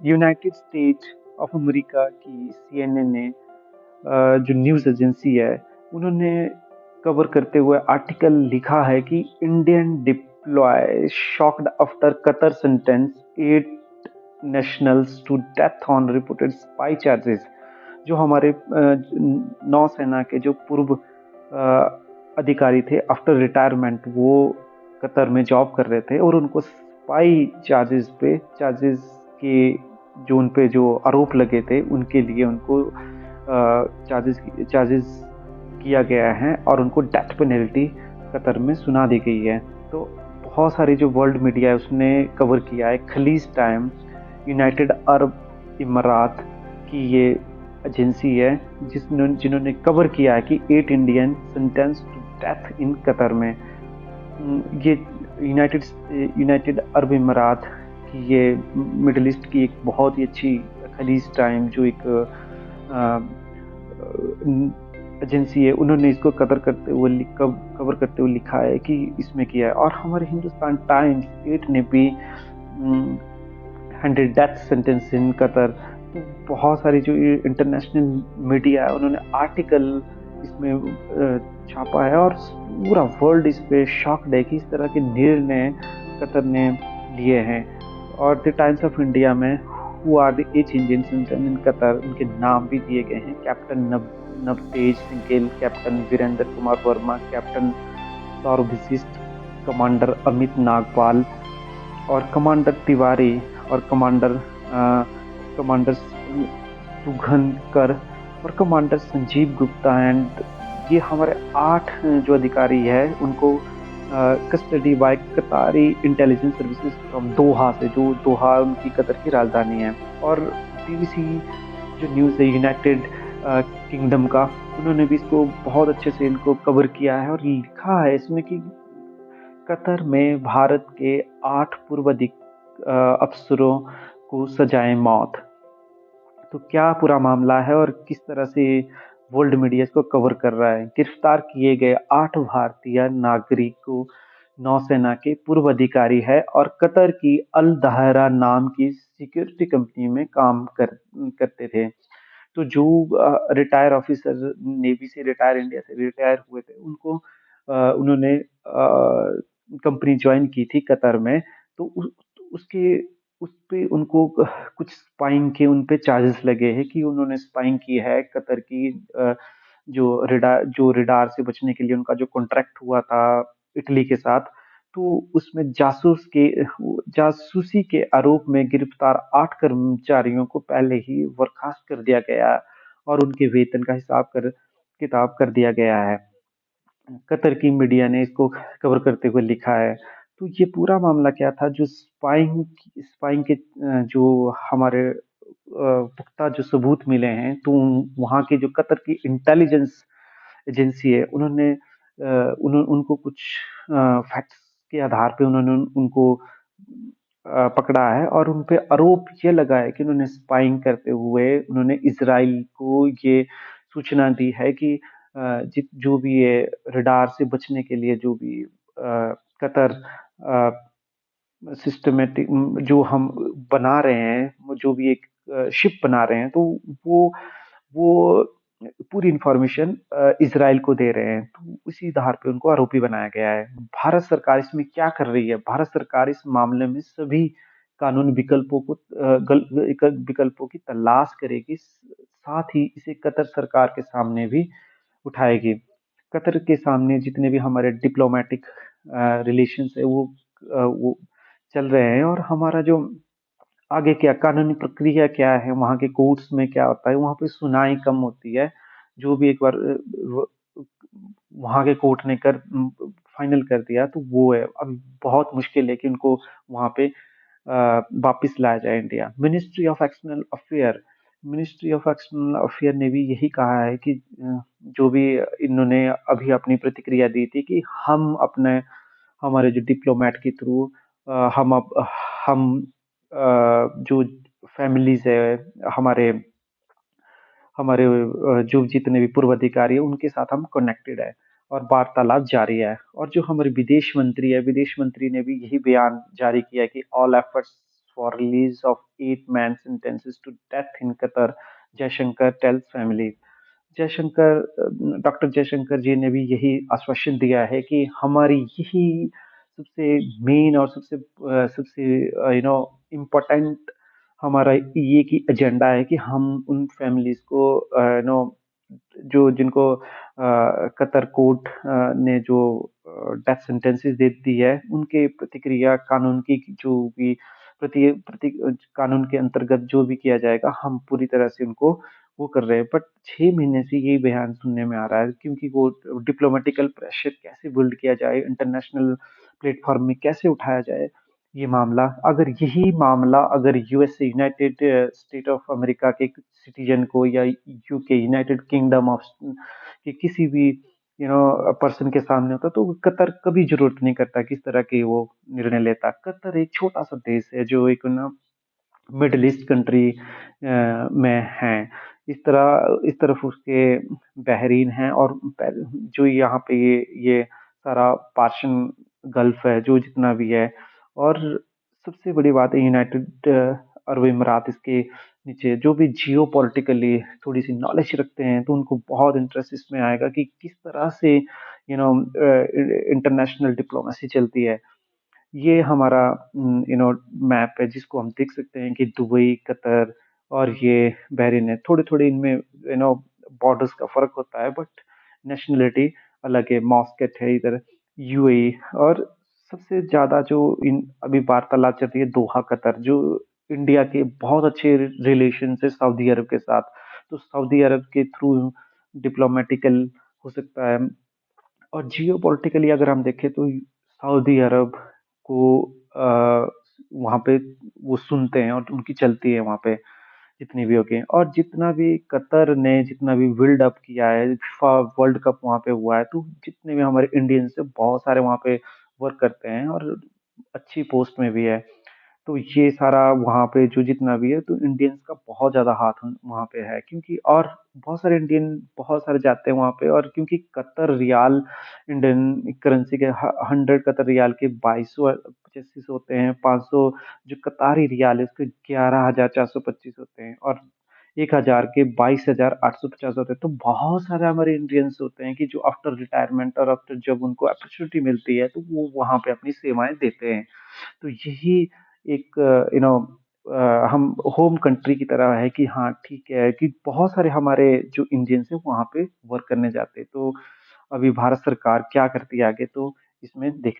United state of America की CNN ने जो न्यूज़ एजेंसी है, उन्होंने कवर करते हुए आर्टिकल लिखा है कि Indian deeply shocked after Qatar sentence 8 nationals to death on reported spy charges. जो हमारे नौसेना के जो पूर्व अधिकारी थे, आफ्टर रिटायरमेंट वो कतर में जॉब कर रहे थे और उनको स्पाई चार्जेस के जो उन पे जो आरोप लगे थे उनके लिए उनको चार्जेस किया गया है और उनको डेथ पेनल्टी कतर में सुना दी गई है। तो बहुत सारी जो वर्ल्ड मीडिया है उसने कवर किया है। खलीज टाइम्स, यूनाइटेड अरब इमारात की ये एजेंसी है जिन्होंने कवर किया है कि 8 Indian sentence to death in Qatar में। ये यूनाइटेड यूनाइटेड अरब इमारात की ये मिडिल ईस्ट की एक बहुत ही अच्छी खलीज टाइम जो एक एजेंसी है, उन्होंने इसको कवर करते हुए लिखा है कि इसमें किया है। और हमारे हिंदुस्तान टाइम्स 8 ने भी 100 डेथ सेंटेंस इन कतर। तो बहुत सारी जो इंटरनेशनल मीडिया है उन्होंने आर्टिकल इसमें छापा है और पूरा वर्ल्ड इस पे शॉक्ड है कि इस तरह के निर्णय कतर ने लिए हैं। और द टाइम्स ऑफ इंडिया में who are the 8 Indian in Qatar, उनके नाम भी दिए गए हैं। Captain Navtej Singh Gill, captain Virendra Kumar Verma, captain Saurabh Vashisht, commander Amit Nagpal और कमांडर तिवारी और कमांडर सुघनकर और कमांडर संजीव गुप्ता। एंड ये हमारे 8 जो अधिकारी है उनको custody by Qatari intelligence services from Doha से, जो दोहा उनकी कतर की राजधानी है। और बीबीसी जो न्यूज़ है यूनाइटेड किंगडम का, उन्होंने भी इसको बहुत अच्छे से इनको कवर किया है और लिखा है इसमें कि कतर में भारत के 8 पूर्व अफसरों को सजाए मौत। तो क्या पूरा मामला है और किस तरह से वर्ल्ड मीडिया इसको कवर कर रहा है। गिरफ्तार किए गए 8 भारतीय नागरिकों नौसेना के पूर्व अधिकारी है और कतर की अल दहरा नाम की सिक्योरिटी कंपनी में काम करते थे। तो जो रिटायर ऑफिसर नेवी से रिटायर, इंडिया से रिटायर हुए थे, उनको उन्होंने कंपनी ज्वाइन की थी कतर में। तो उसके उस पे उनको कुछ स्पाइंग के उन पे चार्जेस लगे हैं कि उन्होंने स्पाइंग की है कतर की जो रिडार से बचने के लिए उनका जो कॉन्ट्रैक्ट हुआ था इटली के साथ। तो उसमें जासूसी के आरोप में गिरफ्तार 8 कर्मचारियों को पहले ही बर्खास्त कर दिया गया और उनके वेतन का हिसाब कर किताब कर दिया गया है। कतर की मीडिया ने इसको कवर करते हुए लिखा है। तो ये पूरा मामला क्या था, जो स्पाइंग के जो हमारे पुख्ता जो सबूत मिले हैं, तो वहाँ की जो कतर की इंटेलिजेंस एजेंसी है उन्होंने उनको कुछ फैक्ट्स के आधार पे उन्होंने उनको पकड़ा है और उन पे आरोप ये लगा है कि उन्होंने स्पाइंग करते हुए उन्होंने इसराइल को ये सूचना दी है कि जो भी ये रडार से बचने के लिए जो भी कतर सिस्टमेटिक जो हम बना रहे हैं, जो भी एक शिप बना रहे हैं, तो वो पूरी इंफॉर्मेशन इसराइल को दे रहे हैं। तो उसी आधार पे उनको आरोपी बनाया गया है। भारत सरकार इसमें क्या कर रही है? भारत सरकार इस मामले में सभी कानून विकल्पों की तलाश करेगी, साथ ही इसे कतर सरकार के सामने भी उठाएगी। कतर के सामने जितने भी हमारे डिप्लोमेटिक रिलेशंस है वो चल रहे हैं और हमारा जो आगे क्या कानूनी प्रक्रिया क्या है, वहाँ के कोर्ट्स में क्या होता है, वहाँ पे सुनाई कम होती है। जो भी एक बार वहाँ के कोर्ट ने कर फाइनल कर दिया तो वो है। अब बहुत मुश्किल है कि उनको वहाँ पे वापस लाया जाए India. Ministry of external affair ने भी यही कहा है कि जो भी इन्होंने अभी अपनी प्रतिक्रिया दी थी कि हम अपने हमारे जो डिप्लोमेट के थ्रू हम जो फैमिलीज है हमारे हमारे जो जितने भी पूर्व अधिकारी है उनके साथ हम कनेक्टेड है और वार्तालाप जारी है। और जो हमारे विदेश मंत्री है, विदेश मंत्री ने भी यही बयान जारी किया कि all efforts for release of 8 men sentences to death in Qatar, Jaishankar tells family. Doctor Jaishankar ji ने भी यही आश्वासन दिया है कि हमारी यही सबसे मेन और सबसे इम्पोर्टेंट हमारा ये की एजेंडा है कि हम उन फैमिलीज को जो जिनको कतर कोर्ट ने जो डेथ सेंटेंसेस दे दी है उनके प्रतिक्रिया कानून की जो भी प्रति कानून के अंतर्गत जो भी किया जाएगा हम पूरी तरह से उनको वो कर रहे हैं। बट 6 महीने से यही बयान सुनने में आ रहा है क्योंकि वो डिप्लोमेटिकल प्रेशर कैसे बिल्ड किया जाए, इंटरनेशनल प्लेटफॉर्म में कैसे उठाया जाए ये मामला। अगर यही मामला अगर USA, United state of America के सिटीजन को या यूके, यूनाइटेड किंगडम ऑफ के किसी भी पर्सन के सामने होता तो कतर कभी जरूरत नहीं करता किस तरह के वो निर्णय लेता। कतर एक छोटा सा देश है जो एक ना मिडिल ईस्ट कंट्री में है। इस तरफ उसके बहरीन है और जो यहाँ पे ये सारा पार्शियन गल्फ है जो जितना भी है। और सबसे बड़ी बात है यूनाइटेड अरब इमारात इसके नीचे जो भी जियो पॉलिटिकली थोड़ी सी नॉलेज रखते हैं तो उनको बहुत इंटरेस्ट इसमें आएगा कि किस तरह से इंटरनेशनल डिप्लोमेसी चलती है। ये हमारा मैप है जिसको हम देख सकते हैं कि दुबई, कतर और ये बहरीन है। थोड़े थोड़े इनमें बॉर्डर्स का फर्क होता है बट नेशनलिटी अलग है। मॉस्केट है इधर, यूएई। और सबसे ज्यादा जो इन अभी वार्तालाप चल रही है दोहा कतर, जो इंडिया के बहुत अच्छे रिलेशन है सऊदी अरब के साथ। तो सऊदी अरब के थ्रू डिप्लोमेटिकल हो सकता है। और जियो पॉलिटिकली अगर हम देखें तो सऊदी अरब को वहाँ पे वो सुनते हैं और उनकी चलती है वहाँ पे जितनी भी होगी। और जितना भी कतर ने जितना भी बिल्ड अप किया है, फिफा वर्ल्ड कप वहाँ पे हुआ है, तो जितने भी हमारे इंडियंस है बहुत सारे वहाँ पे वर्क करते हैं और अच्छी पोस्ट में भी है। तो ये सारा वहाँ पे जो जितना भी है तो इंडियंस का बहुत ज्यादा हाथ वहाँ पे है क्योंकि और बहुत सारे इंडियन बहुत सारे जाते हैं वहाँ पे। और क्योंकि कतर रियाल इंडियन करेंसी के 100 कतर रियाल के 2225 होते हैं। 500 जो कतारी रियाल है उसके 11,425 होते हैं। और 1,000 के 22,850 होते हैं। तो बहुत सारे हमारे इंडियंस होते हैं कि जो आफ्टर रिटायरमेंट और आफ्टर जब उनको अपॉर्चुनिटी मिलती है तो वो वहाँ पे अपनी सेवाएं देते हैं। तो यही एक हम होम कंट्री की तरह है कि हाँ ठीक है कि बहुत सारे हमारे जो इंडियंस है वहाँ पे वर्क करने जाते हैं। तो अभी भारत सरकार क्या करती है आगे तो इसमें देख